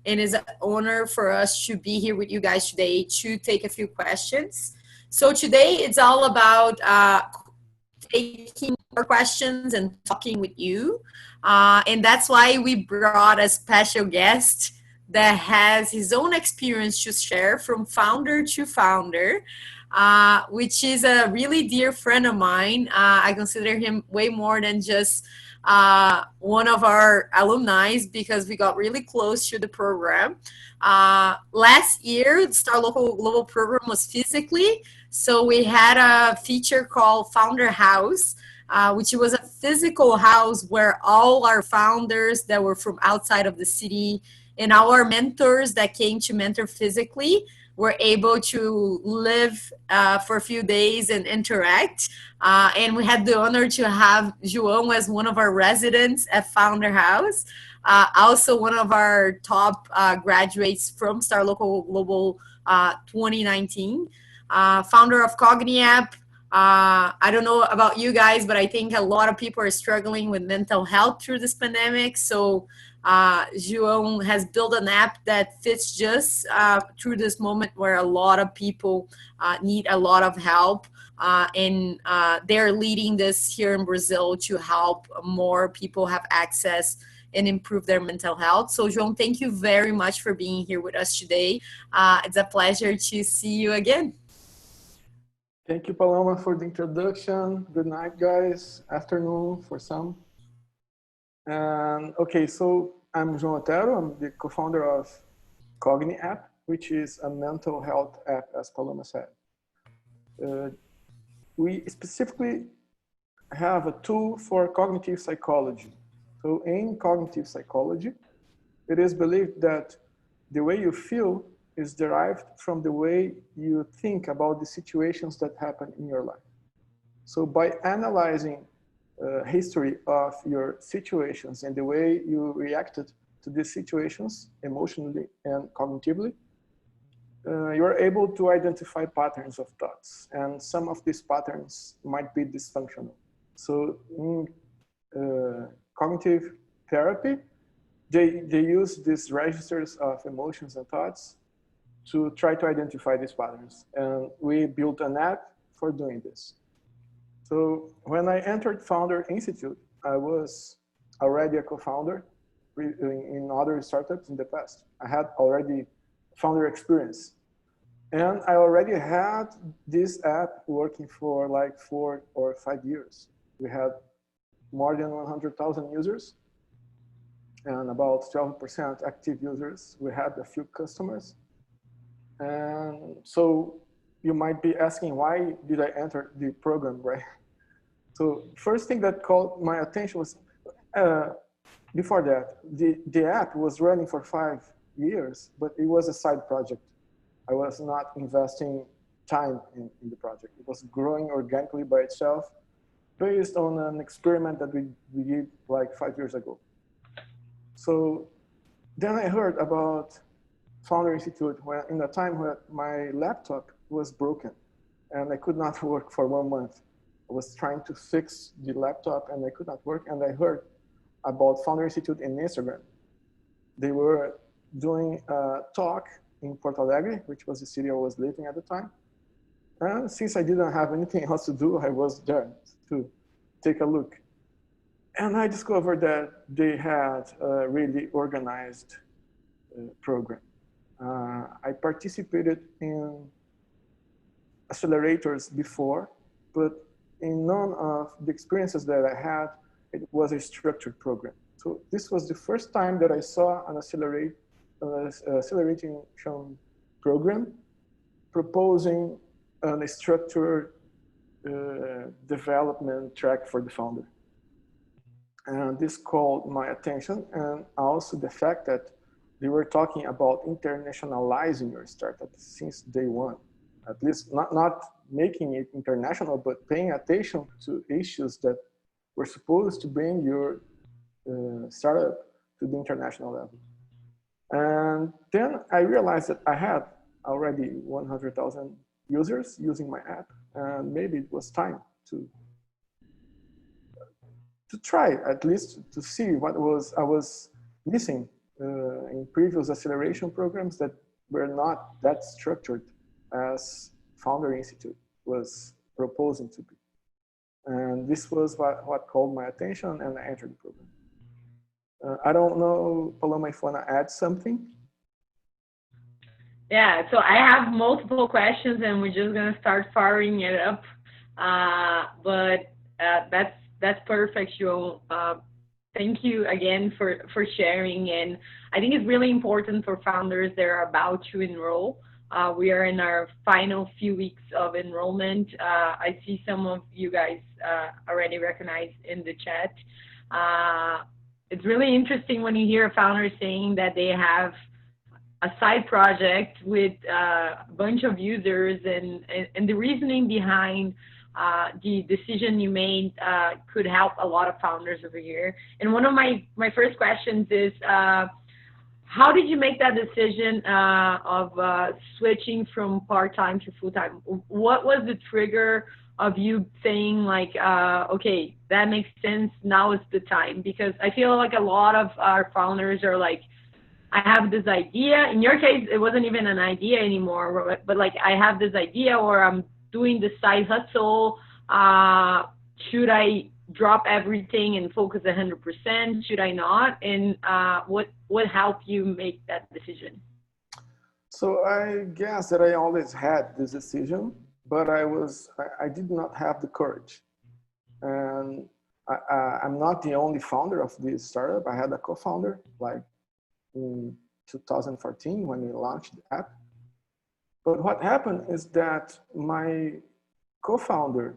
and it's an honor for us to be here with you guys today to take a few questions. So today it's all about taking more questions and talking with you. And that's why we brought a special guest that has his own experience to share from founder to founder, which is a really dear friend of mine. I consider him way more than just one of our alumni because we got really close to the program. Last year, the Star Local Global program was physically, so we had a feature called Founder House, which was a physical house where all our founders that were from outside of the city and our mentors that came to mentor physically were able to live for a few days and interact. And we had the honor to have João as one of our residents at Founder House, also one of our top graduates from Star Local Global 2019, founder of Cogni app. I don't know about you guys, but I think a lot of people are struggling with mental health through this pandemic. So João has built an app that fits just through this moment where a lot of people need a lot of help. And they're leading this here in Brazil to help more people have access and improve their mental health. So João, thank you very much for being here with us today. It's a pleasure to see you again. Thank you, Paloma, for the introduction. Good night, guys. Afternoon for some. Okay, so I'm João Otero. I'm the co-founder of Cogni app, which is a mental health app, as Paloma said. We specifically have a tool for cognitive psychology. So in cognitive psychology, it is believed that the way you feel is derived from the way you think about the situations that happen in your life. So by analyzing history of your situations and the way you reacted to these situations emotionally and cognitively, you're able to identify patterns of thoughts, and some of these patterns might be dysfunctional. So in cognitive therapy, they use these registers of emotions and thoughts to try to identify these patterns. And we built an app for doing this. So when I entered Founder Institute, I was already a co-founder in other startups in the past. I had already founder experience. And I already had this app working for like 4 or 5 years. We had more than 100,000 users and about 12% active users. We had a few customers. And so you might be asking, why did I enter the program, right? So first thing that caught my attention was, before that, the app was running for 5 years, but it was a side project. I was not investing time in the project. It was growing organically by itself based on an experiment that we did like 5 years ago. So then I heard about Founder Institute in a time when my laptop was broken and I could not work for 1 month. I was trying to fix the laptop and I could not work, and I heard about Founder Institute in Instagram. They were doing a talk in Porto Alegre, which was the city I was living at the time. And since I didn't have anything else to do, I was there to take a look. And I discovered that they had a really organized program. I participated in accelerators before, but in none of the experiences that I had, it was a structured program. So this was the first time that I saw an acceleration program proposing a structured development track for the founder. And this called my attention, and also the fact that they were talking about internationalizing your startup since day one. At least not making it international, but paying attention to issues that were supposed to bring your startup to the international level. And then I realized that I had already 100,000 users using my app, and maybe it was time to try, at least to see what I was missing in previous acceleration programs that were not that structured as Founder Institute was proposing to be. And this was what called my attention, and I entered the program. I don't know, Paloma, if you want to add something. Yeah, so I have multiple questions, and we're just gonna start firing it up. That's perfect, João. Thank you again for sharing. And I think it's really important for founders that are about to enroll. We are in our final few weeks of enrollment. I see some of you guys already recognized in the chat. It's really interesting when you hear a founder saying that they have a side project with a bunch of users, and the reasoning behind the decision you made could help a lot of founders over here. And one of my first questions is, how did you make that decision of switching from part-time to full-time? What was the trigger of you saying like, okay, that makes sense, now is the time? Because I feel like a lot of our founders are like, I have this idea. In your case, it wasn't even an idea anymore, but like, I have this idea, or I'm doing this side hustle. Should I drop everything and focus 100%? Should I not? And what helped you make that decision? So I guess that I always had this decision, but I did not have the courage. And I'm not the only founder of this startup. I had a co-founder, like in 2014 when we launched the app. But what happened is that my co-founder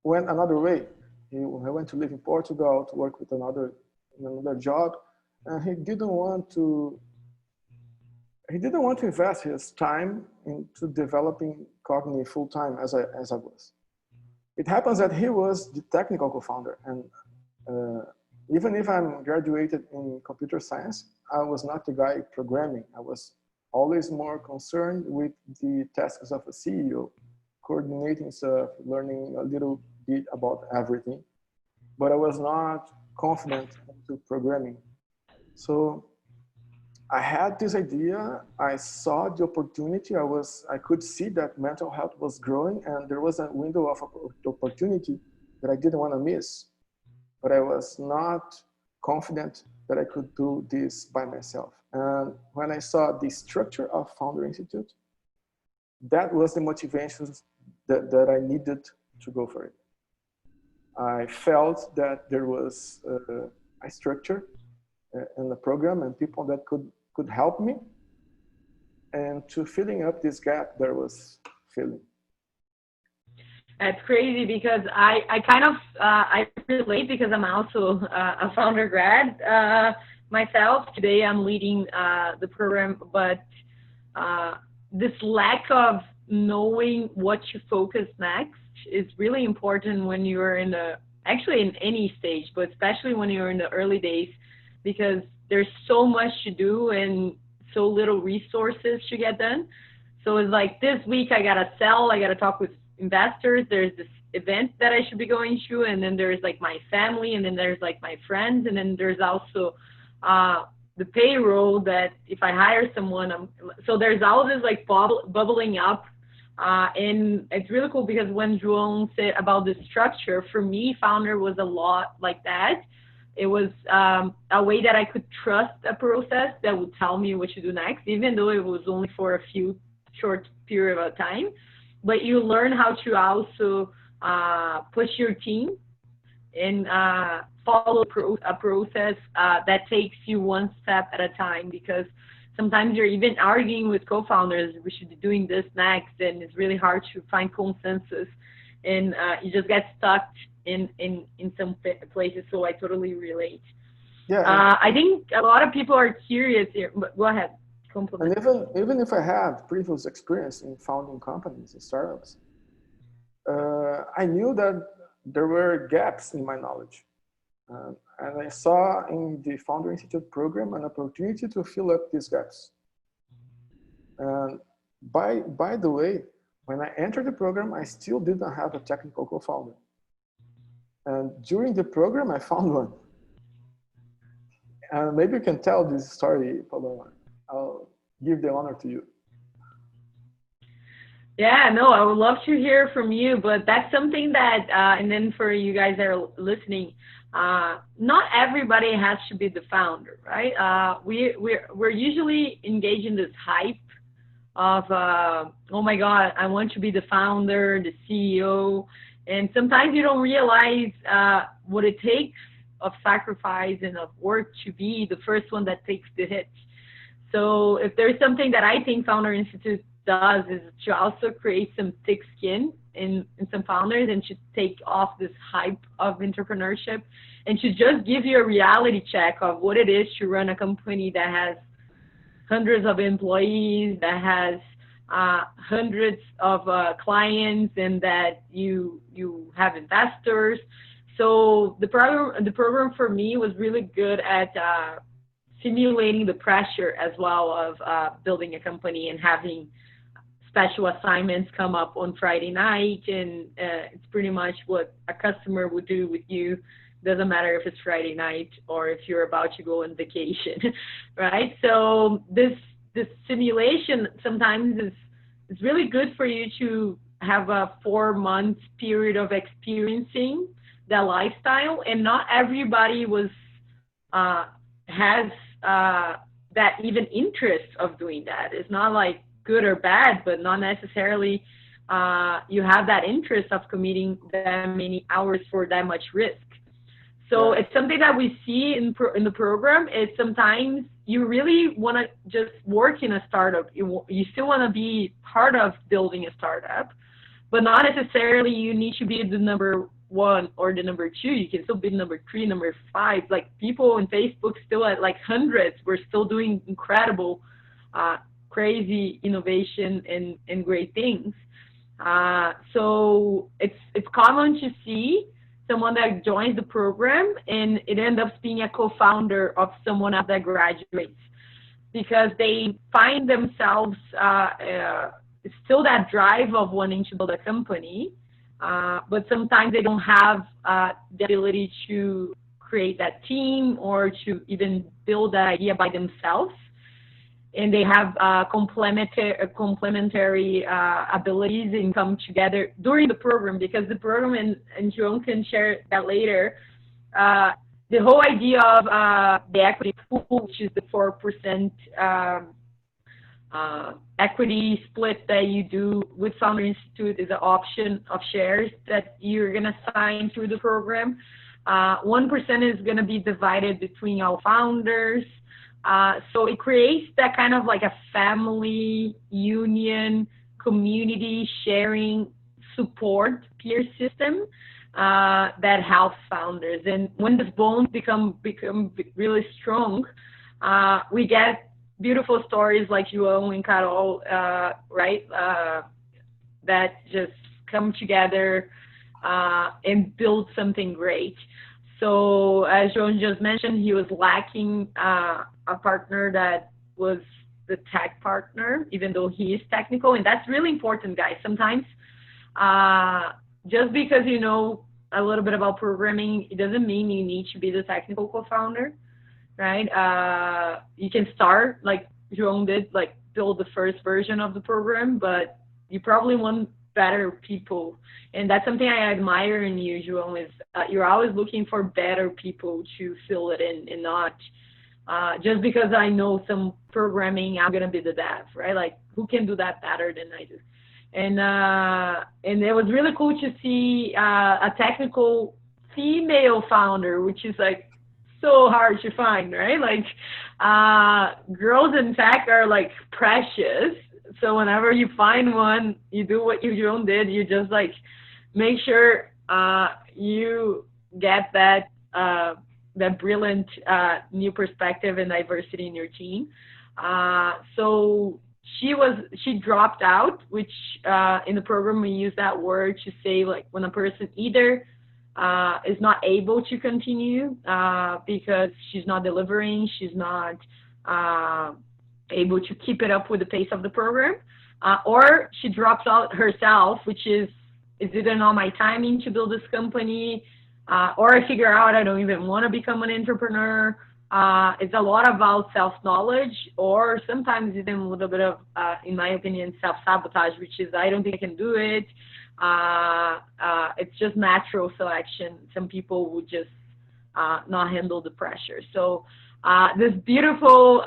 went another way. He went to live in Portugal to work with another job, and he didn't want to invest his time into developing Cogni full time as I was. It happens that he was the technical co-founder, and even if I'm graduated in computer science, I was not the guy programming. I was always more concerned with the tasks of a CEO, coordinating stuff, learning a little bit about everything, but I was not confident into programming. So I had this idea. I saw the opportunity. I could see that mental health was growing, and there was a window of opportunity that I didn't want to miss. But I was not confident that I could do this by myself. And when I saw the structure of Founder Institute, that was the motivation that I needed to go for it. I felt that there was a structure and a program and people that could help me, and to filling up this gap that was filling. That's crazy, because I kind of I relate, because I'm also a founder grad myself. Today I'm leading the program, but this lack of knowing what to focus next is really important when you're actually in any stage, but especially when you're in the early days, because there's so much to do and so little resources to get done. So it's like, this week I gotta sell, I gotta talk with investors, there's this event that I should be going to, and then there's like my family, and then there's like my friends, and then there's also the payroll that if I hire someone, so there's all this like bubbling up. And it's really cool, because when João said about the structure, for me, Founder was a lot like that. It was a way that I could trust a process that would tell me what to do next, even though it was only for a few short period of time. But you learn how to also push your team and follow a process that takes you one step at a time, because sometimes you're even arguing with co-founders, we should be doing this next, and it's really hard to find consensus, and you just get stuck in some places. So I totally relate. Yeah. I think a lot of people are curious here, but go ahead. Compliment. And even if I had previous experience in founding companies and startups, I knew that there were gaps in my knowledge. And I saw in the Founder Institute program an opportunity to fill up these gaps. And by the way, when I entered the program, I still didn't have a technical co-founder. And during the program, I found one. And maybe you can tell this story, Paloma. I'll give the honor to you. Yeah, no, I would love to hear from you, but that's something that, and then for you guys that are listening, not everybody has to be the founder, right? We're usually engaged in this hype of, oh my God, I want to be the founder, the CEO, and sometimes you don't realize what it takes of sacrifice and of work to be the first one that takes the hit. So if there's something that I think Founder Institute does is to also create some thick skin in some founders and to take off this hype of entrepreneurship and to just give you a reality check of what it is to run a company that has hundreds of employees, that has hundreds of clients, and that you have investors. So the program for me was really good at simulating the pressure as well of building a company and having special assignments come up on Friday night, and it's pretty much what a customer would do with you. Doesn't matter if it's Friday night or if you're about to go on vacation, right? So this simulation sometimes is really good for you to have a 4-month period of experiencing that lifestyle, and not everybody has that even interest of doing that. It's not like good or bad, but not necessarily you have that interest of committing that many hours for that much risk. So it's something that we see in the program is sometimes you really want to just work in a startup. You still want to be part of building a startup, but not necessarily you need to be the number 1 or the number 2. You can still be number 3, number 5. Like people on Facebook still at like hundreds. We're still doing incredible, crazy innovation and great things. So it's common to see someone that joins the program and it ends up being a co-founder of someone else that graduates, because they find themselves still that drive of wanting to build a company, but sometimes they don't have the ability to create that team or to even build that idea by themselves. And they have complementary abilities and come together during the program, because the program, and João can share that later, the whole idea of the equity pool, which is the 4% equity split that you do with Founder Institute, is an option of shares that you're going to sign through the program. 1% is going to be divided between all founders. So it creates that kind of like a family, union, community sharing, support, peer system that helps founders. And when these bonds become really strong, we get beautiful stories like João and Carol, right, that just come together and build something great. So as João just mentioned, he was lacking a partner that was the tech partner, even though he is technical. And that's really important, guys. Sometimes just because you know a little bit about programming, it doesn't mean you need to be the technical co-founder, right? You can start like João did, like build the first version of the program, but you probably want better people. And that's something I admire in you, João, is you're always looking for better people to fill it in, and not just because I know some programming, I'm going to be the dev, right? Like, who can do that better than I do? And it was really cool to see a technical female founder, which is like so hard to find, right? Like, girls in tech are like precious. So whenever you find one, you do what João did. You just like make sure you get that brilliant new perspective and diversity in your team. So she dropped out, which in the program we use that word to say like when a person either is not able to continue because she's not delivering, she's not able to keep it up with the pace of the program, or she drops out herself, which is it not my timing to build this company, or I figure out I don't even want to become an entrepreneur, It's a lot about self-knowledge, or sometimes even a little bit of, in my opinion, self-sabotage, which is I don't think I can do it. It's just natural selection. Some people would just not handle the pressure. So this beautiful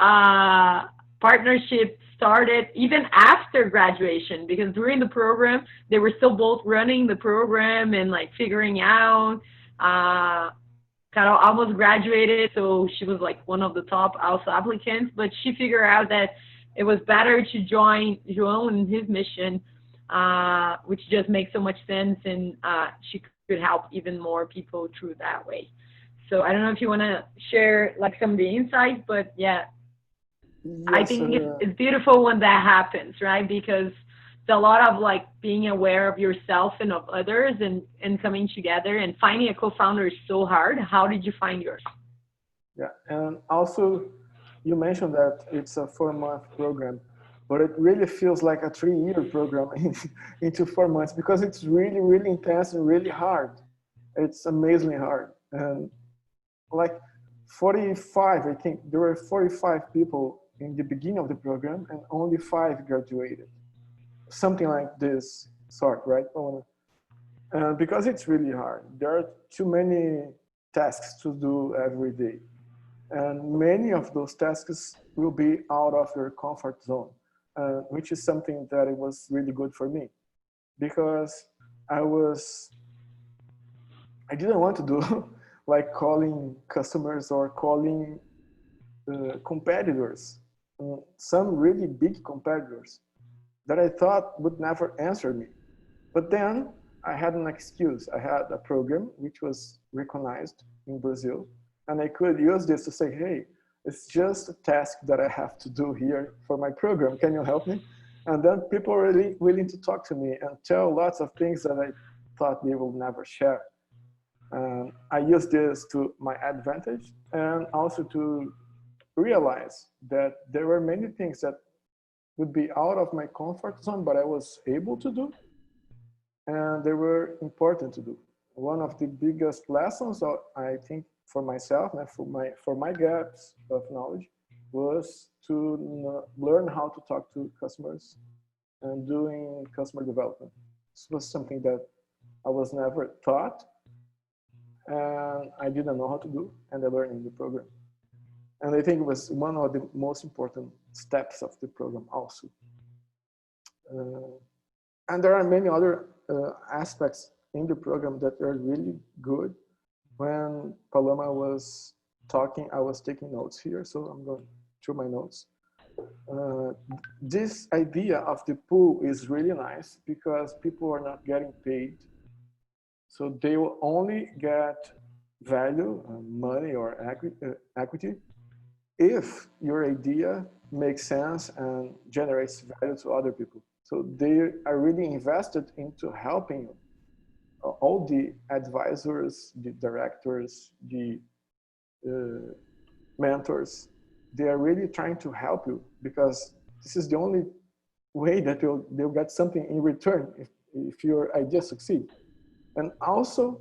partnership started even after graduation, because during the program they were still both running the program and like figuring out. Carol almost graduated, so she was like one of the top also applicants, but she figured out that it was better to join João in his mission, which just makes so much sense, and she could help even more people through that way. So I don't know if you want to share like some of the insights, but yeah, I Yes, think it's beautiful when that happens, right? Because it's a lot of like being aware of yourself and of others, and coming together, and finding a co-founder is so hard. How did you find yours? yeah, and also you mentioned that it's a 4-month program, but it really feels like a 3-year program into 4 months, because it's really, really intense and really hard. It's amazingly hard. And like 45, I think there were 45 people in the beginning of the program and only 5 graduated. Something like this sort, right? Because it's really hard. There are too many tasks to do every day. And many of those tasks will be out of your comfort zone, which is something that it was really good for me, because I didn't want to do like calling customers or calling competitors, some really big competitors that I thought would never answer me. But then I had an excuse. I had a program which was recognized in Brazil, and I could use this to say, hey, it's just a task that I have to do here for my program. Can you help me? And then people were really willing to talk to me and tell lots of things that I thought they would never share. I used this to my advantage, and also to realize that there were many things that would be out of my comfort zone, but I was able to do, and they were important to do. One of the biggest lessons, I think, for myself and for my gaps of knowledge, was to learn how to talk to customers and doing customer development. This was something that I was never taught, and I didn't know how to do, and I learned in the program. And I think it was one of the most important steps of the program also. And there are many other aspects in the program that are really good. When Paloma was talking, I was taking notes here, so I'm going through my notes. This idea of the pool is really nice, because people are not getting paid. So they will only get value, money or equity, if your idea makes sense and generates value to other people. So they are really invested into helping you. All the advisors, the directors, the mentors, they are really trying to help you, because this is the only way that they'll get something in return if your idea succeeds. And also,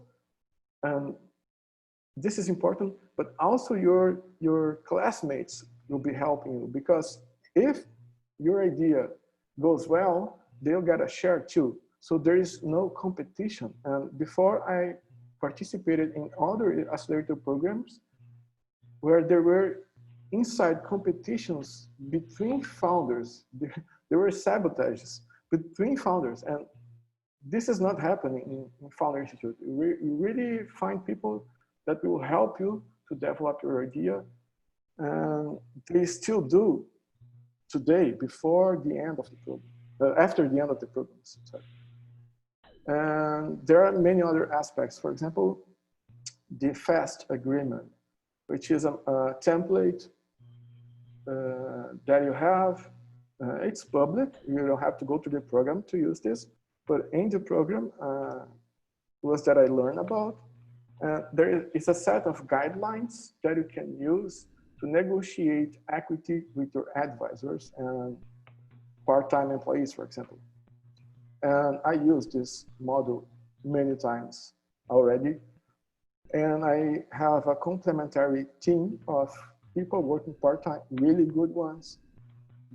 this is important, but also your classmates will be helping you, because if your idea goes well, they'll get a share too. So there is no competition. And before, I participated in other accelerator programs where there were inside competitions between founders. There were sabotages between founders, and this is not happening in Founder Institute. You really find people that will help you to develop your idea, and they still do today, before the end of the program, after the end of the program. Sorry. And there are many other aspects. For example, the FAST agreement, which is a template that you have. It's public. You don't have to go to the program to use this, but in the program was that I learned about. There is a set of guidelines that you can use to negotiate equity with your advisors and part-time employees, for example. And I used this model many times already. And I have a complementary team of people working part-time, really good ones,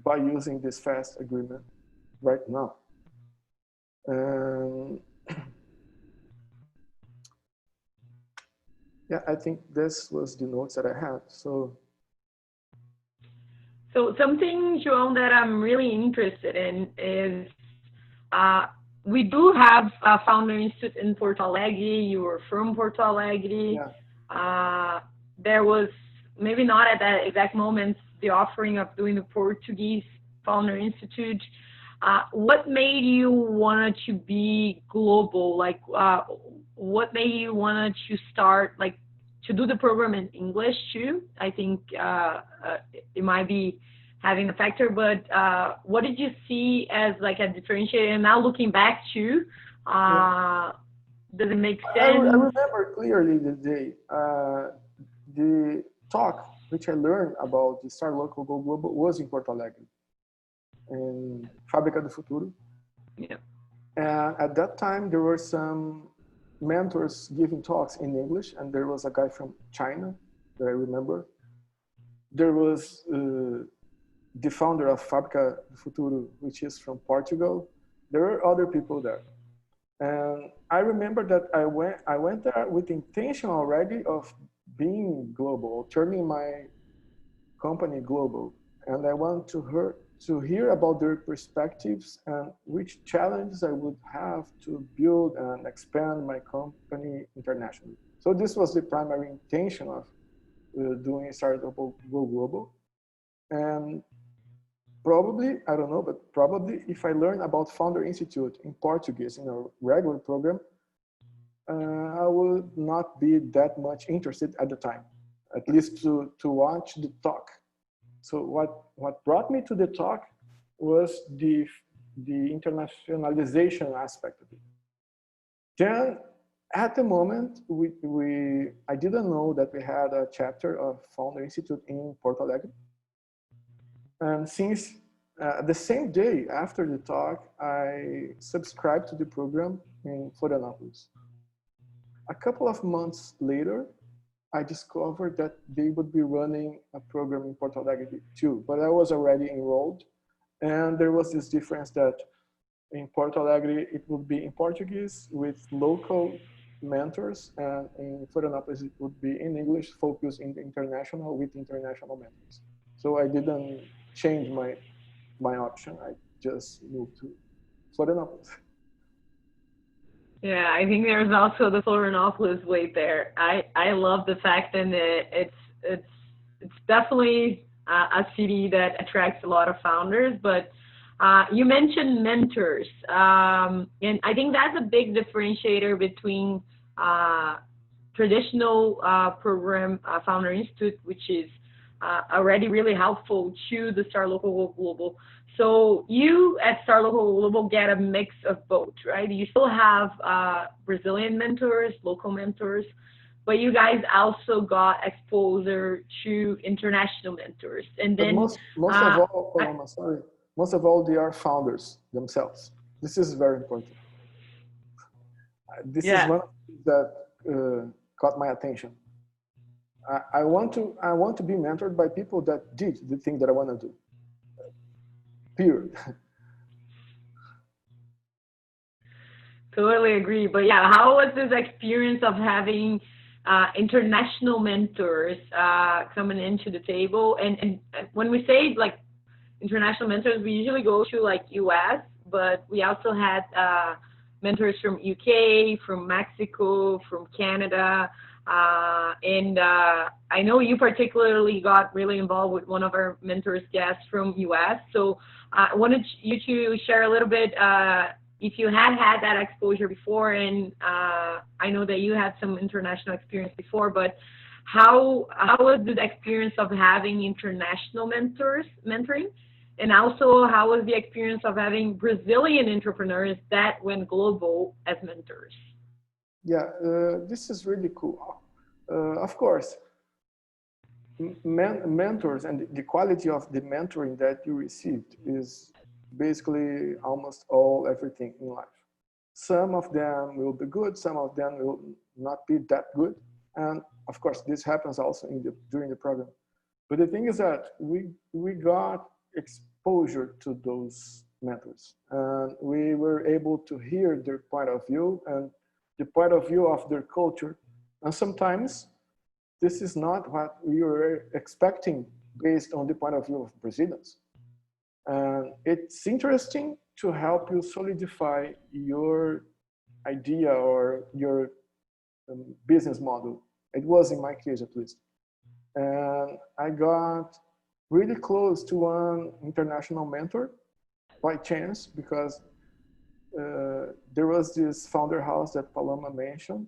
by using this FAST agreement right now. Yeah, I think this was the notes that I had. So something, João, that I'm really interested in is we do have a Founder Institute in Porto Alegre. You were from Porto Alegre. yeah. There was, maybe not at that exact moment, the offering of doing the Portuguese Founder Institute. What made you want to be global? Like, what made you want to start, like, to do the program in English too? I think it might be having a factor, but what did you see as like a differentiator? And now looking back too, does it make sense? I remember clearly the day, the talk which I learned about the Start Local Go Global was in Porto Alegre, in Fábrica do Futuro. Yeah. And at that time, there were some mentors giving talks in English, and there was a guy from China that I remember. There was the founder of Fábrica do Futuro, which is from Portugal. There were other people there. And I remember that I went there with the intention already of being global, turning my company global. And I want to hear about their perspectives and which challenges I would have to build and expand my company internationally. So this was the primary intention of doing Startup Go Global. And probably, I don't know, but probably if I learn about Founder Institute in Portuguese in a regular program, I would not be that much interested at the time, at least to watch the talk. So what brought me to the talk was the internationalization aspect of it. Then at the moment, I didn't know that we had a chapter of Founder Institute in Porto Alegre. And since the same day after the talk, I subscribed to the program in Florianópolis. A couple of months later, I discovered that they would be running a program in Porto Alegre too, but I was already enrolled. And there was this difference that in Porto Alegre, it would be in Portuguese with local mentors, and in Florianópolis, it would be in English, focused in the international with international mentors. So I didn't change my option. I just moved to Florianópolis. Yeah, I think there's also the Florianópolis way there. I love the fact that it's definitely a city that attracts a lot of founders. But you mentioned mentors, and I think that's a big differentiator between traditional program Founder Institute, which is already really helpful to the Star Local Global. So you at Star Local Global get a mix of both, right? You still have Brazilian mentors, local mentors, but you guys also got exposure to international mentors. And then most of all, most of all, they are founders themselves. This is very important. This is one of the things that caught my attention. I want to be mentored by people that did the thing that I want to do. Period. Totally agree. But yeah, how was this experience of having international mentors coming into the table? And when we say like international mentors, we usually go to like US, but we also had mentors from UK, from Mexico, from Canada. And I know you particularly got really involved with one of our mentors guests from US. So I wanted you to share a little bit if you had that exposure before, and I know that you had some international experience before, but how was the experience of having international mentoring? And also, how was the experience of having Brazilian entrepreneurs that went global as mentors? Yeah, this is really cool. Of course, mentors and the quality of the mentoring that you received is basically almost everything in life. Some of them will be good, some of them will not be that good. And of course, this happens also during the program. But the thing is that we got exposure to those mentors, and we were able to hear their point of view and the point of view of their culture. And sometimes this is not what we were expecting based on the point of view of Brazilians. And it's interesting to help you solidify your idea or your business model. It was in my case, at least. And I got really close to one international mentor by chance, because there was this founder house that Paloma mentioned,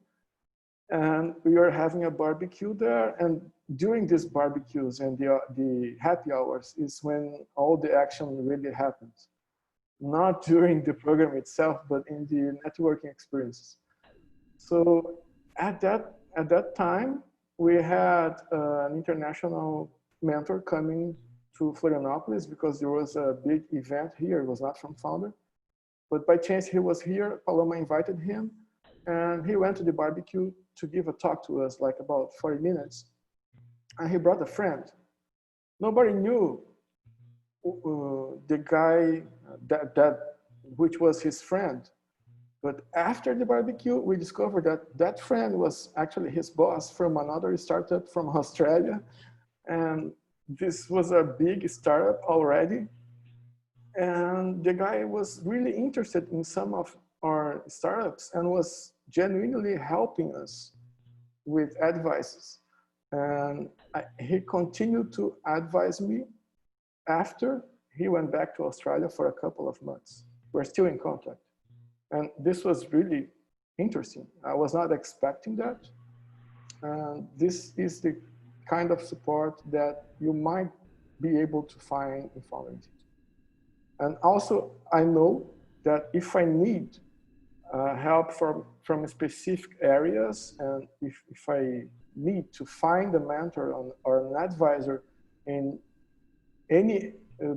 and we were having a barbecue there. And during these barbecues and the happy hours is when all the action really happens. Not during the program itself, but in the networking experiences. So at that time, we had an international mentor coming to Florianopolis because there was a big event here. It was not from Founder, but by chance he was here. Paloma invited him, and he went to the barbecue to give a talk to us, like about 40 minutes. And he brought a friend. Nobody knew the guy which was his friend. But after the barbecue, we discovered that that friend was actually his boss from another startup from Australia. And this was a big startup already. And the guy was really interested in some of our startups and was genuinely helping us with advices. And he continued to advise me after he went back to Australia for a couple of months. We're still in contact. And this was really interesting. I was not expecting that. And this is the kind of support that you might be able to find in Founder Institute. And also, I know that if I need help from specific areas, and if I need to find a mentor or an advisor in any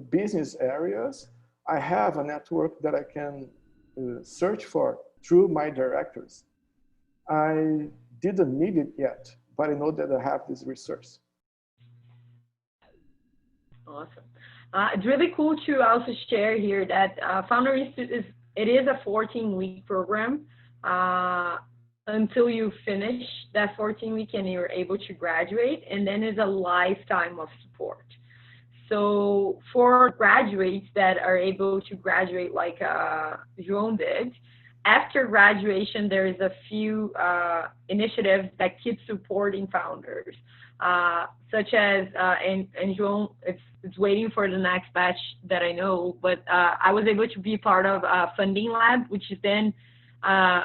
business areas, I have a network that I can search for through my directors. I didn't need it yet, but I know that I have this resource. Awesome. It's really cool to also share here that Founder Institute is a 14-week program until you finish that 14-week and you're able to graduate, and then it's a lifetime of support. So for graduates that are able to graduate like João did, after graduation, there is a few initiatives that keep supporting founders, such as, and João, it's waiting for the next batch that I know, but I was able to be part of a funding lab, which is then a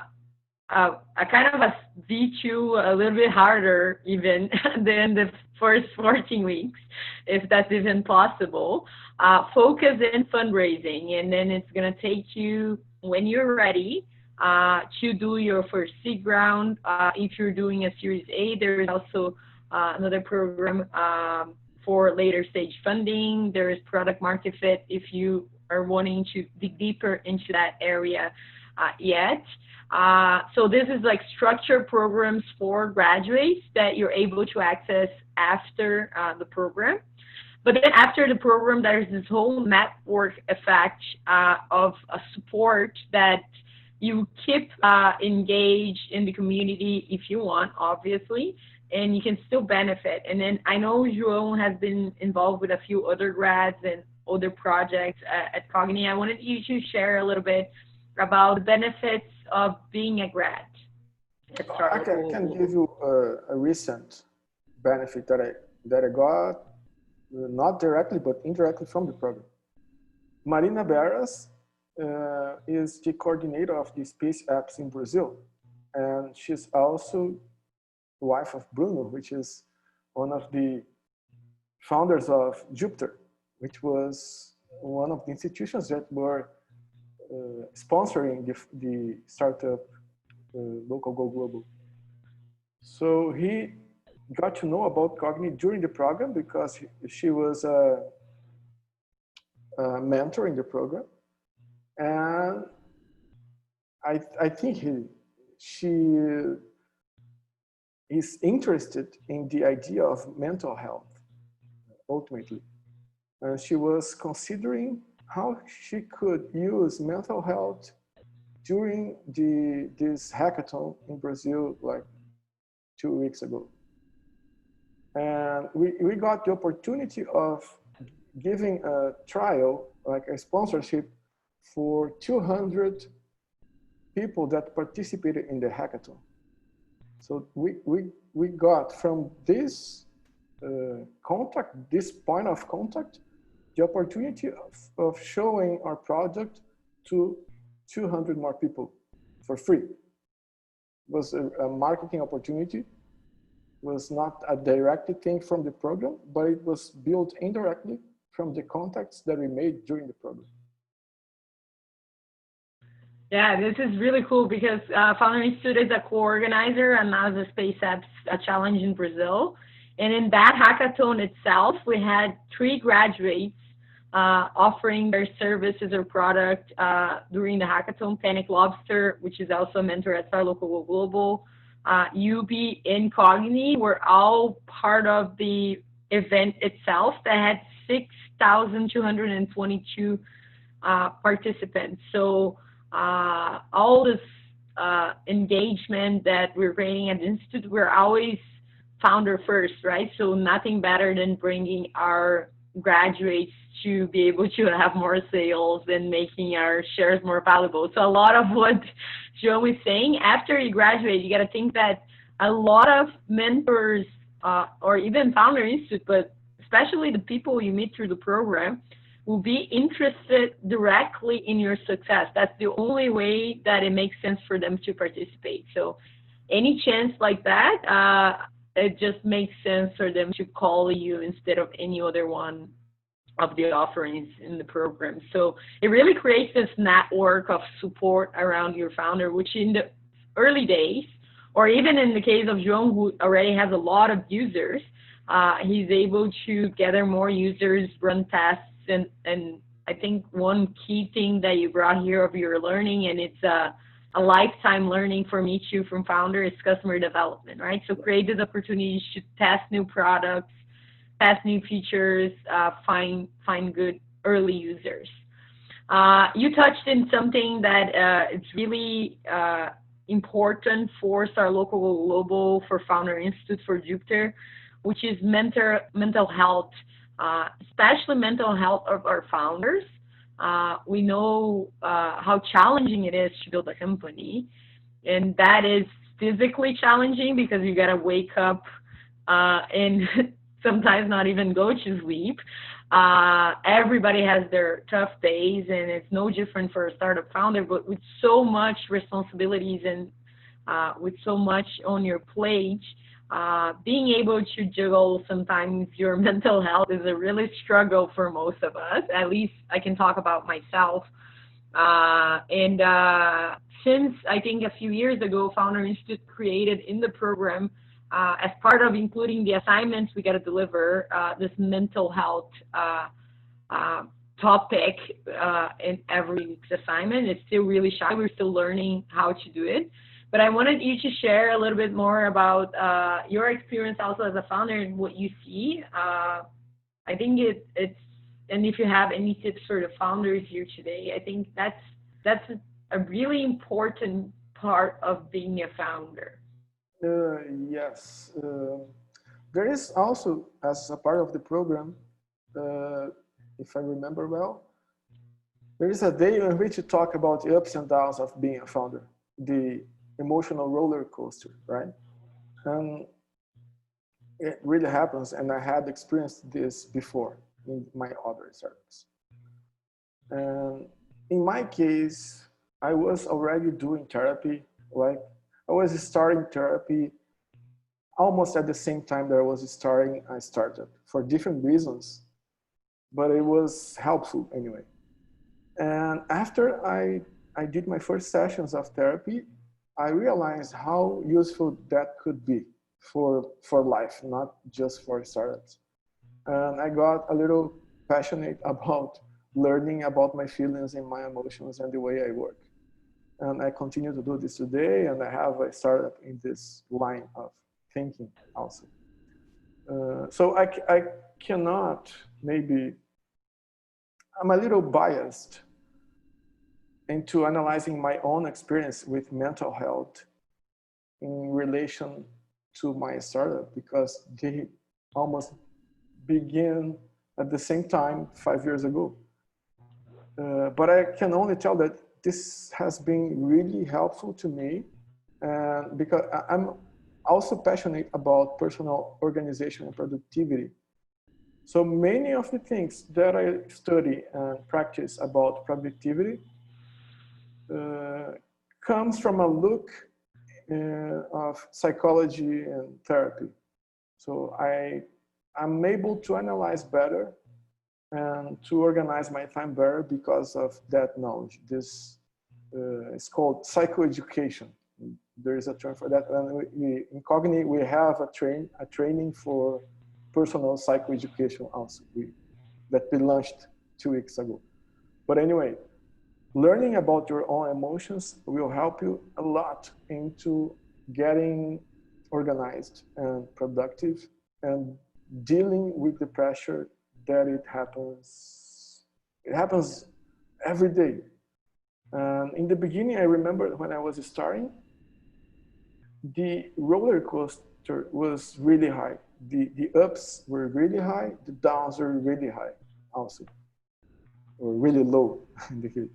kind of a V2, a little bit harder even than the first 14 weeks, if that's even possible. Focus in fundraising, and then it's going to take you, when you're ready, to do your first seed round. If you're doing a Series A, there is also another program for later stage funding. There is product market fit if you are wanting to dig deeper into that area yet. So this is like structured programs for graduates that you're able to access after the program. But then after the program, there's this whole network effect of support that you keep engaged in the community if you want, obviously, and you can still benefit. And then I know João has been involved with a few other grads and other projects at Cogni. I wanted you to share a little bit about the benefits of being a grad. I can give you a recent benefit that I got, not directly, but indirectly from the program. Marina Barras is the coordinator of the space apps in Brazil. And she's also the wife of Bruno, which is one of the founders of Jupiter, which was one of the institutions that were sponsoring the startup Local Go Global. So he got to know about Cogni during the program because she was a mentor in the program. And I think she is interested in the idea of mental health, ultimately. And she was considering how she could use mental health during this hackathon in Brazil, like 2 weeks ago. And we got the opportunity of giving a trial, like a sponsorship, for 200 people that participated in the hackathon. So we got from this contact, this point of contact, the opportunity of showing our product to 200 more people for free. It was a marketing opportunity. It was not a directed thing from the program, but it was built indirectly from the contacts that we made during the program. Yeah, this is really cool because Founder Institute is a co-organizer and now the Space Apps Challenge in Brazil. And in that hackathon itself, we had 3 graduates offering their services or product during the hackathon. Panic Lobster, which is also a mentor at Star Local Global, UB and Cogni were all part of the event itself that had 6,222 participants. So all this engagement that we're creating at the Institute, we're always founder first, right? So nothing better than bringing our graduates to be able to have more sales and making our shares more valuable. So a lot of what João is saying, after you graduate, you got to think that a lot of mentors or even Founder Institute, but especially the people you meet through the program, will be interested directly in your success. That's the only way that it makes sense for them to participate. So any chance like that, it just makes sense for them to call you instead of any other one of the offerings in the program. So it really creates this network of support around your founder, which in the early days, or even in the case of João, who already has a lot of users, he's able to gather more users, run tests, and I think one key thing that you brought here of your learning, and it's a lifetime learning for me too from Founder, is customer development, right? So create these opportunities to test new products, test new features, find good early users. You touched in something that it's really important for Star Local Global, for Founder Institute, for Jupiter, which is mental health, especially mental health of our founders. We know how challenging it is to build a company, and that is physically challenging because you got to wake up and sometimes not even go to sleep. Everybody has their tough days, and it's no different for a startup founder, but with so much responsibilities and with so much on your plate, being able to juggle sometimes your mental health is a really struggle for most of us. At least I can talk about myself. Since I think a few years ago, Founder Institute created in the program, as part of including the assignments we got to deliver, this mental health topic in every week's assignment. It's still really shy. We're still learning how to do it. But I wanted you to share a little bit more about your experience also as a founder and what you see. I think it's, and if you have any tips for the founders here today, I think that's a really important part of being a founder. Yes. There is also, as a part of the program, if I remember well, there is a day in which you talk about the ups and downs of being a founder, the emotional roller coaster, right? And it really happens, and I had experienced this before in my other startups. And in my case, I was already doing therapy. Like, I was starting therapy almost at the same time that I was starting a startup for different reasons, but it was helpful anyway. And after I did my first sessions of therapy, I realized how useful that could be for life, not just for startups. And I got a little passionate about learning about my feelings and my emotions and the way I work. And I continue to do this today, and I have a startup in this line of thinking also. So I cannot, maybe, I'm a little biased into analyzing my own experience with mental health in relation to my startup, because they almost began at the same time 5 years ago. But I can only tell that this has been really helpful to me, and because I'm also passionate about personal organization and productivity. So many of the things that I study and practice about productivity comes from a look of psychology and therapy. So I'm able to analyze better and to organize my time better because of that knowledge. This is called psychoeducation. There is a term for that. And in Cogni, we have a training for personal psychoeducation also, that we launched 2 weeks ago. But anyway, learning about your own emotions will help you a lot into getting organized and productive and dealing with the pressure that it happens every day. And in the beginning, I remember when I was starting, the roller coaster was really high. The ups were really high, the downs were really high also, or really low in the case.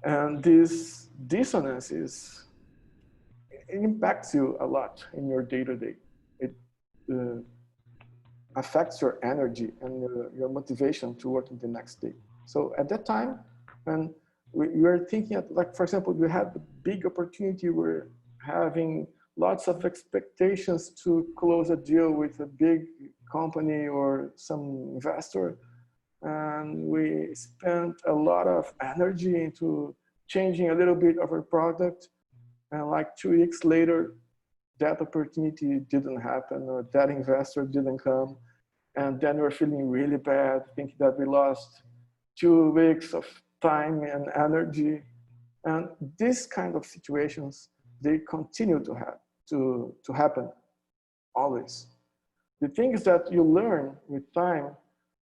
And this dissonance it impacts you a lot in your day-to-day. It affects your energy and your motivation to work in the next day. So at that time, when we were thinking, like, for example, we had the big opportunity, we're having lots of expectations to close a deal with a big company or some investor. And we spent a lot of energy into changing a little bit of our product. And like 2 weeks later, that opportunity didn't happen, or that investor didn't come. And then we're feeling really bad, thinking that we lost 2 weeks of time and energy. And these kind of situations, they continue to happen always. The thing is that you learn with time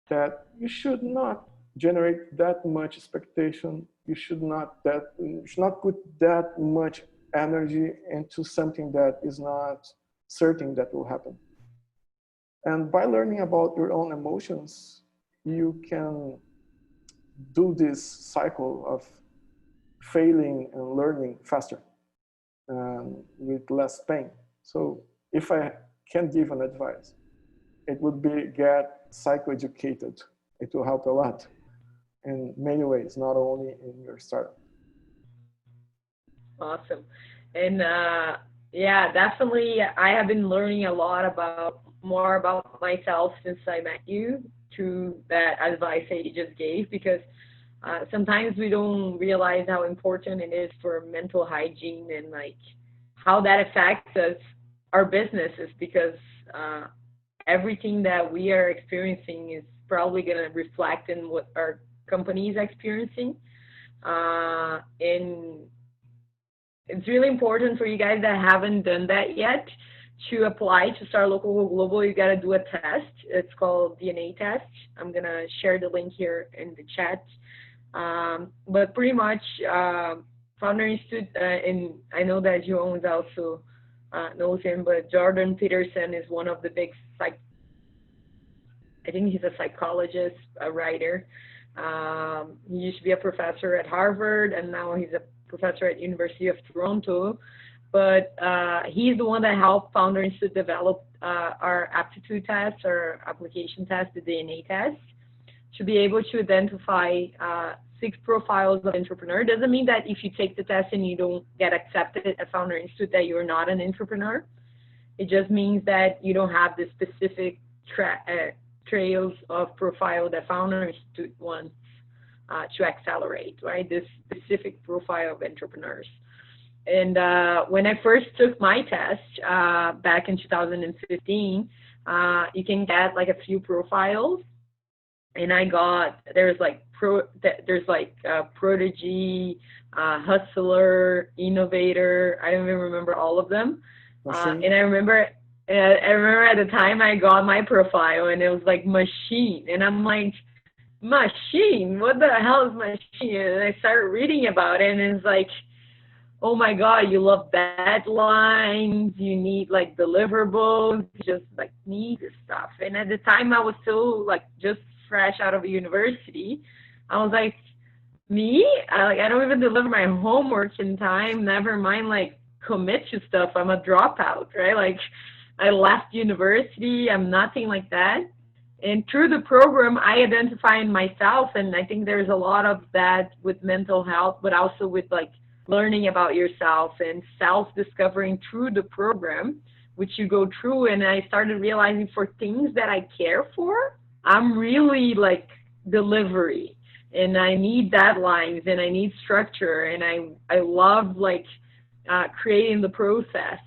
that you should not generate that much expectation. You should not put that much energy into something that is not certain that will happen. And by learning about your own emotions, you can do this cycle of failing and learning faster and with less pain. So if I can give an advice, it would be get psychoeducated. It will help a lot in many ways, not only in your startup. Awesome. And yeah, definitely I have been learning a lot more about myself since I met you through that advice that you just gave, because sometimes we don't realize how important it is for mental hygiene and like how that affects our businesses, because everything that we are experiencing is probably going to reflect in what our company is experiencing. And it's really important for you guys that haven't done that yet to apply to Start Local Go Global. You got to do a test. It's called DNA test. I'm going to share the link here in the chat. But pretty much Founder Institute, and I know that João is also knows him, but Jordan Peterson is one of the big I think he's a psychologist, a writer. He used to be a professor at Harvard, and now he's a professor at University of Toronto. But he's the one that helped Founder Institute develop our aptitude test, or application test, the DNA test, to be able to identify 6 profiles of entrepreneur. Doesn't mean that if you take the test and you don't get accepted at Founder Institute that you're not an entrepreneur. It just means that you don't have the specific trails of profile that Founder Institute wants to accelerate, right? This specific profile of entrepreneurs. And when I first took my test back in 2015, you can get like a few profiles, and I got there's prodigy, hustler, innovator. I don't even remember all of them. And I remember I remember at the time I got my profile and it was like machine. And I'm like, machine? What the hell is machine? And I started reading about it and it's like, oh my God, you love deadlines, you need like deliverables, you just like need this stuff. And at the time I was still like just fresh out of university. I was like, me? I don't even deliver my homework in time, never mind like commit to stuff. I'm a dropout, right? Like I left university, I'm nothing like that. And through the program, I identify in myself, and I think there's a lot of that with mental health, but also with like learning about yourself and self-discovering through the program, which you go through. And I started realizing for things that I care for, I'm really like delivery, and I need deadlines, and I need structure, and I love like creating the process.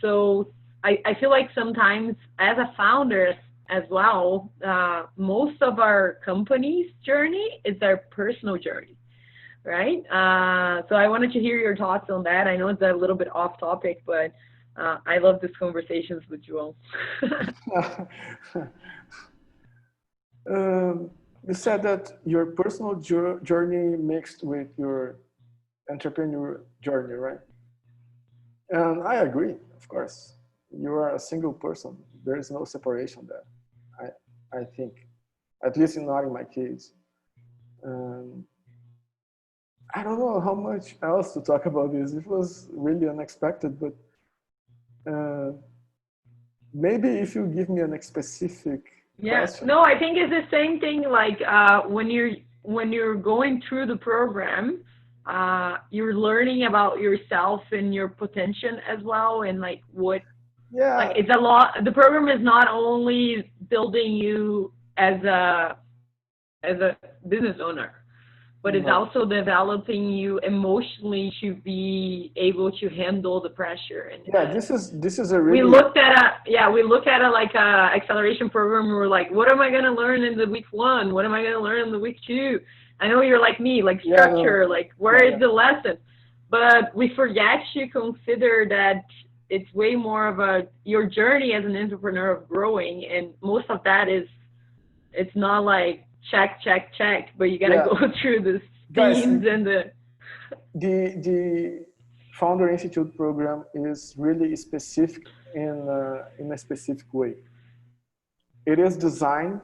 So I feel like sometimes as a founder as well, most of our company's journey is their personal journey, right? So I wanted to hear your thoughts on that. I know it's a little bit off topic, but I love these conversations with João. You said that your personal journey mixed with your entrepreneur journey, right? And I agree, of course. You are a single person. There is no separation there. I think, at least not in my case. I don't know how much else to talk about this. It was really unexpected, but maybe if you give me an specific question. No, I think it's the same thing. Like when you're going through the program, you're learning about yourself and your potential as well, and like what. Yeah. Like it's a lot. The program is not only building you as a business owner, but it's also developing you emotionally to be able to handle the pressure. And yeah, this is a really. We looked at a like a acceleration program. We were like, what am I going to learn in the week 1? What am I going to learn in the week 2? I know you're like me, like structure, like where is the lesson? But we forget to consider that it's way more of your journey as an entrepreneur of growing, and most of that is, it's not like check, but you gotta go through the themes and the Founder Institute program is really specific in a specific way. It is designed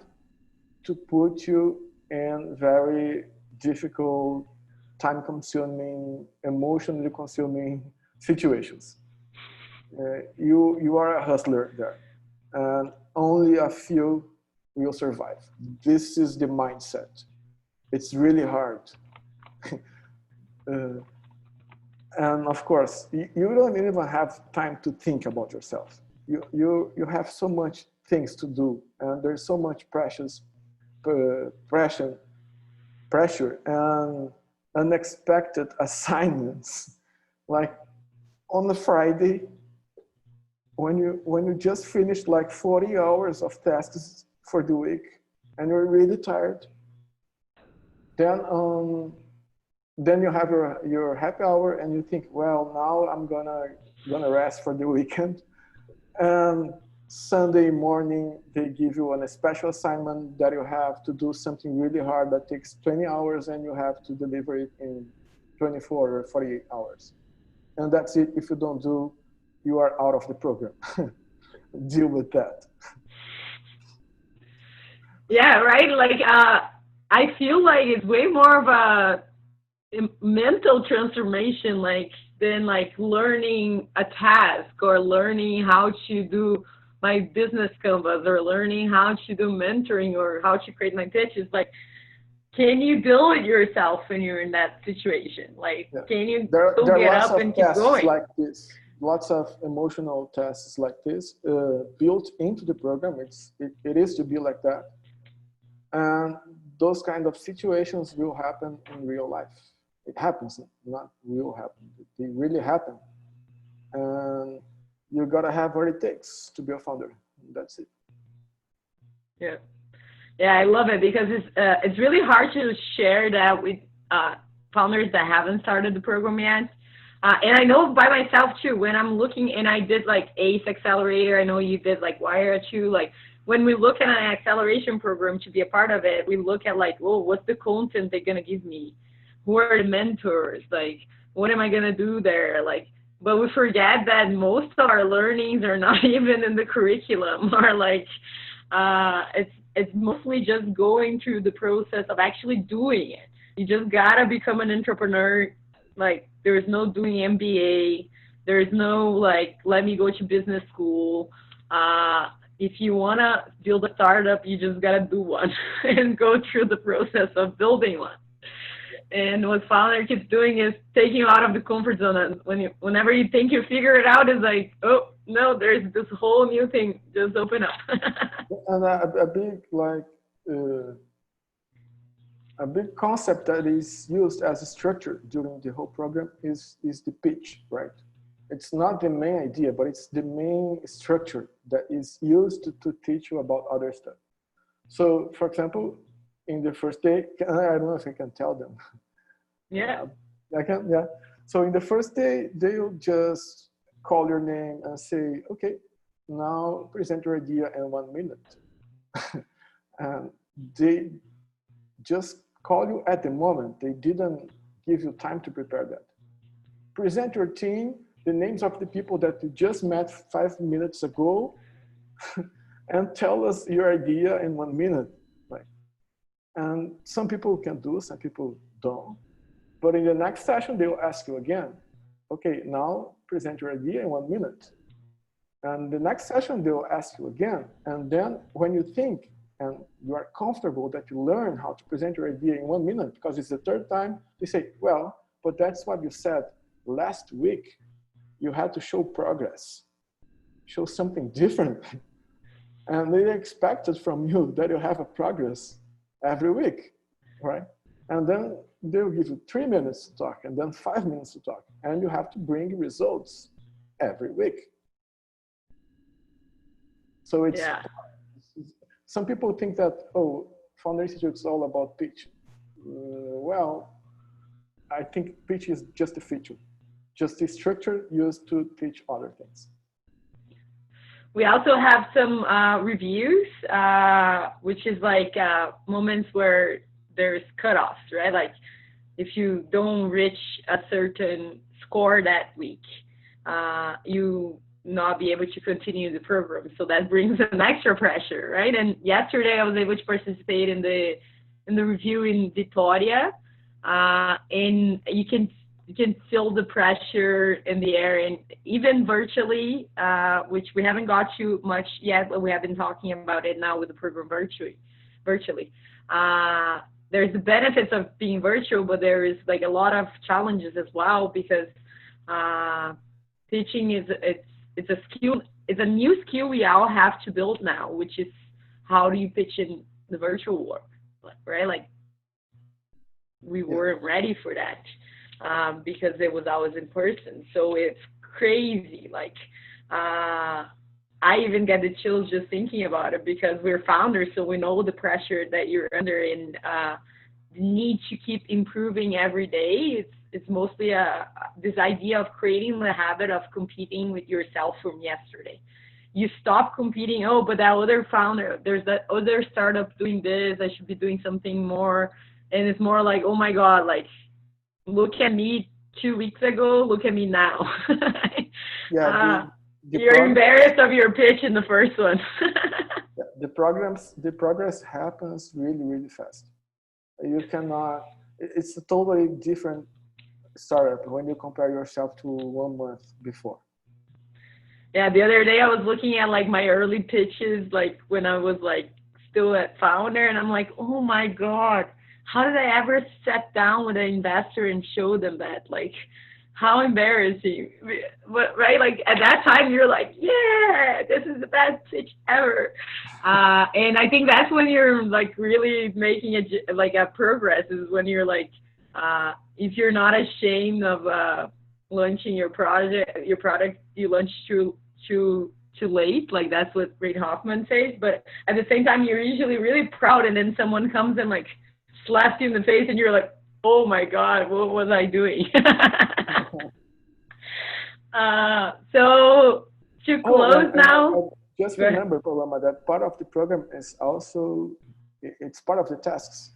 to put you in very difficult, time-consuming, emotionally consuming situations. You are a hustler there, and only a few will survive. This is the mindset. It's really hard. And of course, you don't even have time to think about yourself. You have so much things to do, and there's so much pressure and unexpected assignments. Like on a Friday, when you just finished like 40 hours of tasks for the week, and you're really tired, then you have your happy hour, and you think, well, now I'm gonna rest for the weekend. And Sunday morning, they give you a special assignment that you have to do something really hard that takes 20 hours, and you have to deliver it in 24 or 48 hours. And that's it. If you don't do, you are out of the program. Deal with that. Yeah, right. Like I feel like it's way more of a mental transformation, like than like learning a task or learning how to do my business canvas or learning how to do mentoring or how to create my pitches. Like, can you deal with yourself when you're in that situation? Like, can you still get up and keep going? Like this. Lots of emotional tests like this built into the program. It is to be like that, and those kind of situations will happen in real life. It happens, not will happen. They really happen, and you gotta have what it takes to be a founder. That's it. Yeah, I love it because it's really hard to share that with founders that haven't started the program yet. And I know by myself too, when I'm looking, and I did like ACE Accelerator, I know you did like WIRE too, like when we look at an acceleration program to be a part of it, we look at like, oh, what's the content they're going to give me? Who are the mentors? Like, what am I going to do there? Like, but we forget that most of our learnings are not even in the curriculum, or like, it's mostly just going through the process of actually doing it. You just gotta become an entrepreneur. Like, there's no doing MBA. There's no like, let me go to business school. If you wanna build a startup, you just gotta do one and go through the process of building one. And what Founder keeps doing is taking you out of the comfort zone. And whenever you think you figure it out, it's like, oh no, there's this whole new thing. Just open up. And a big concept that is used as a structure during the whole program is the pitch, right? It's not the main idea, but it's the main structure that is used to teach you about other stuff. So, for example, in the first day, I don't know if I can tell them. Yeah. I can, yeah. So in the first day, they'll just call your name and say, okay, now present your idea in 1 minute. And they just call you at the moment. They didn't give you time to prepare that. Present your team, the names of the people that you just met 5 minutes ago, and tell us your idea in 1 minute. Like, and some people can do, some people don't. But in the next session, they will ask you again, okay, now present your idea in 1 minute. And the next session, they will ask you again. And then when you think and you are comfortable that you learn how to present your idea in 1 minute, because it's the third time, they say, well, but that's what you said last week. You had to show progress, show something different. And they expected from you that you have a progress every week, right? And then they'll give you 3 minutes to talk, and then 5 minutes to talk. And you have to bring results every week. So it's, yeah. Some people think that, oh, Founder Institute is all about pitch. Well, I think pitch is just a feature, just a structure used to teach other things. We also have some reviews, which is like moments where there's cutoffs, right? Like if you don't reach a certain score that week, you not be able to continue the program. So that brings an extra pressure, right? And yesterday I was able to participate in the review in Vitória, and you can feel the pressure in the air, and even virtually, which we haven't got to much yet, but we have been talking about it now with the program virtually. There's the benefits of being virtual, but there is like a lot of challenges as well, because teaching it's a skill, it's a new skill we all have to build now, which is how do you pitch in the virtual world, right? Like we weren't ready for that. Because it was always in person. So it's crazy. Like, I even get the chills just thinking about it, because we're founders, so we know the pressure that you're under, and the need to keep improving every day. It's mostly this idea of creating the habit of competing with yourself from yesterday. You stop competing, oh, but that other founder, there's that other startup doing this, I should be doing something more. And it's more like, oh my God, like, look at me 2 weeks ago, look at me now. You're embarrassed of your pitch in the first one. The progress happens really, really fast. You cannot, it's a totally different startup when you compare yourself to 1 month before. Yeah, the other day I was looking at like my early pitches, like when I was like still at Founder, and I'm like, oh my God, how did I ever sit down with an investor and show them that? Like, how embarrassing, but, right? Like at that time, you're like, yeah, this is the best pitch ever. And I think that's when you're like really making a progress, is when you're like, if you're not ashamed of launching your product you launch too late. Like that's what Reid Hoffman says. But at the same time, you're usually really proud, and then someone comes and like slaps you in the face, and you're like, oh my God, what was I doing? So to close now. Just remember, Paloma, that part of the program is also, it's part of the tasks,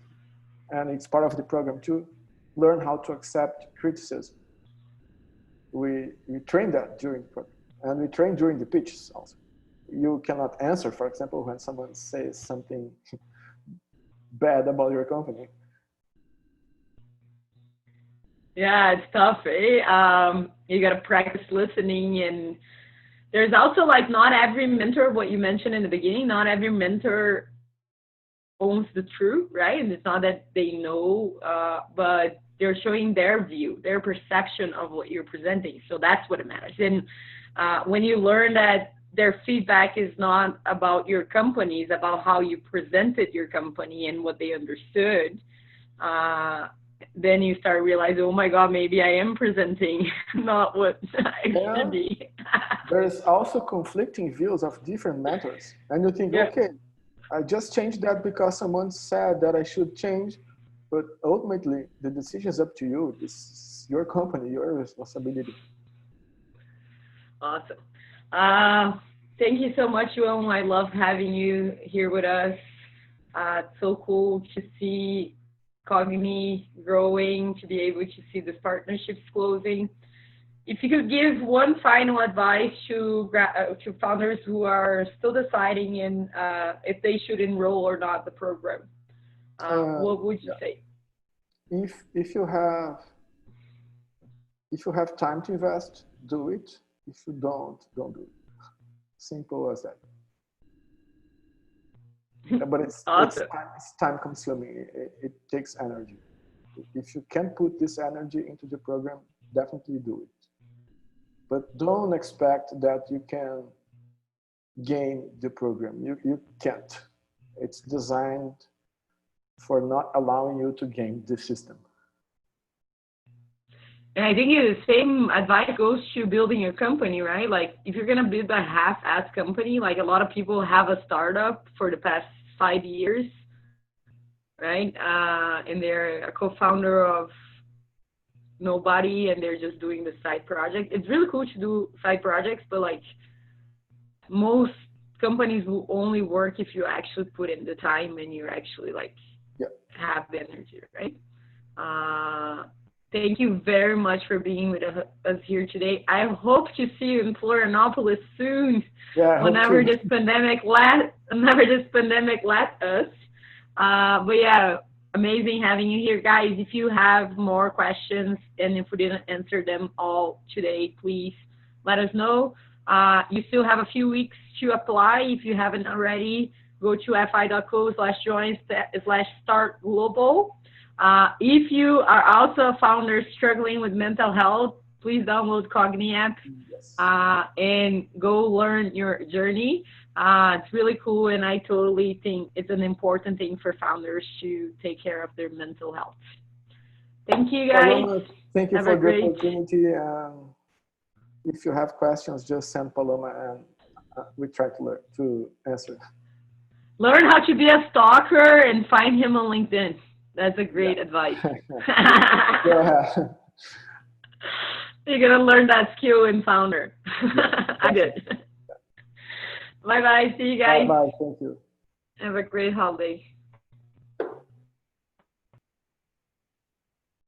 and it's part of the program to learn how to accept criticism. We train that during the program, and we train during the pitches also. You cannot answer, for example, when someone says something bad about your company. Yeah, it's tough, eh? You got to practice listening, and there's also like not every mentor, what you mentioned in the beginning, not every mentor owns the truth, right? And it's not that they know, but they're showing their view, their perception of what you're presenting. So that's what it matters. And when you learn that their feedback is not about your company, it's about how you presented your company and what they understood, then you start realizing, oh my God, maybe I am presenting not what I should be. There's also conflicting views of different mentors. And you think, okay, I just changed that because someone said that I should change. But ultimately, the decision is up to you. This is your company, your responsibility. Awesome. Thank you so much, João. I love having you here with us. It's so cool to see Cogni growing, to be able to see the partnerships closing. If you could give one final advice to founders who are still deciding if they should enroll or not the program, what would you say? If you have time to invest, do it. If you don't do it. Simple as that. But it's time consuming. It takes energy. If you can put this energy into the program, definitely do it. But don't expect that you can game the program. You can't. It's designed for not allowing you to game the system. And I think the same advice goes to building your company, right? Like if you're going to build a half-assed company, like a lot of people have a startup for the past 5 years, right? And they're a co-founder of nobody, and they're just doing the side project. It's really cool to do side projects, but like most companies will only work if you actually put in the time and you actually like have the energy, right? Thank you very much for being with us here today. I hope to see you in Florianopolis soon, whenever this pandemic lets us. But yeah, amazing having you here, guys. If you have more questions and if we didn't answer them all today, please let us know. You still have a few weeks to apply. If you haven't already, go to fi.co/join/startglobal. If you are also a founder struggling with mental health, please download Cogni app and go learn your journey. It's really cool, and I totally think it's an important thing for founders to take care of their mental health. Thank you, guys. Paloma, thank you for the opportunity. If you have questions, just send Paloma, and we try to answer. Learn how to be a stalker and find him on LinkedIn. That's a great advice. You're going to learn that skill in Founder. I did. Bye-bye. See you guys. Bye-bye. Thank you. Have a great holiday.